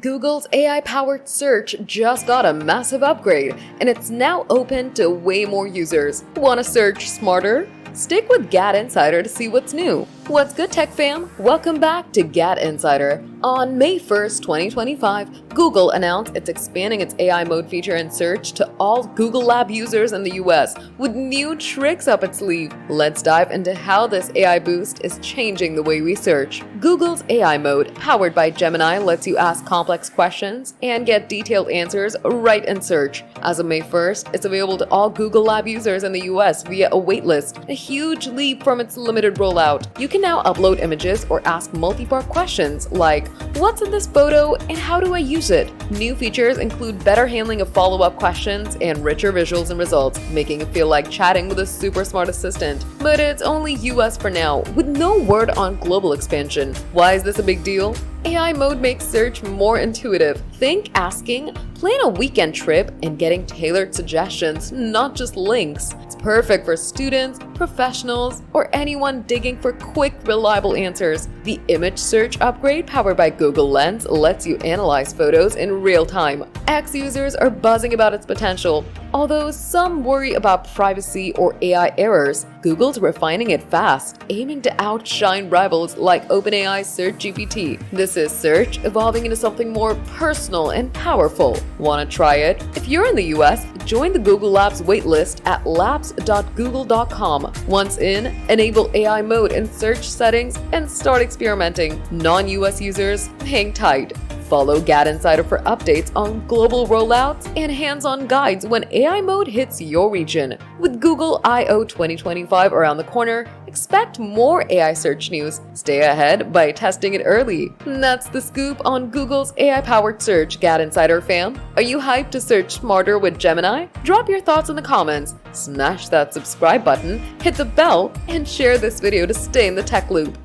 Google's AI-powered search just got a massive upgrade, and it's now open to way more users. Want to search smarter? Stick with GadInsider to see what's new. What's good, tech fam? Welcome back to GadInsider. On May 1st, 2025, Google announced it's expanding its AI mode feature in search to all Google Lab users in the US with new tricks up its sleeve. Let's dive into how this AI boost is changing the way we search. Google's AI mode, powered by Gemini, lets you ask complex questions and get detailed answers right in search. As of May 1st, it's available to all Google Lab users in the US via a waitlist, a huge leap from its limited rollout. You can now upload images or ask multi-part questions like, what's in this photo and how do I use it? New features include better handling of follow-up questions and richer visuals and results, making it feel like chatting with a super smart assistant. But it's only US for now, with no word on global expansion. Why is this a big deal? AI mode makes search more intuitive. Think asking, plan a weekend trip, and getting tailored suggestions, not just links. It's perfect for students, professionals, or anyone digging for quick, reliable answers. The image search upgrade powered by Google Lens lets you analyze photos in real time. X users are buzzing about its potential. Although some worry about privacy or AI errors, Google's refining it fast, aiming to outshine rivals like OpenAI's SearchGPT. This is search evolving into something more personal and powerful. Want to try it? If you're in the US, join the Google Labs waitlist at labs.google.com. Once in, enable AI mode in search settings and start experimenting. Non-US users, hang tight. Follow GadInsider for updates on global rollouts and hands-on guides when AI mode hits your region. With Google I/O 2025 around the corner, expect more AI search news. Stay ahead by testing it early. That's the scoop on Google's AI-powered search, GadInsider fam. Are you hyped to search smarter with Gemini? Drop your thoughts in the comments, smash that subscribe button, hit the bell, and share this video to stay in the tech loop.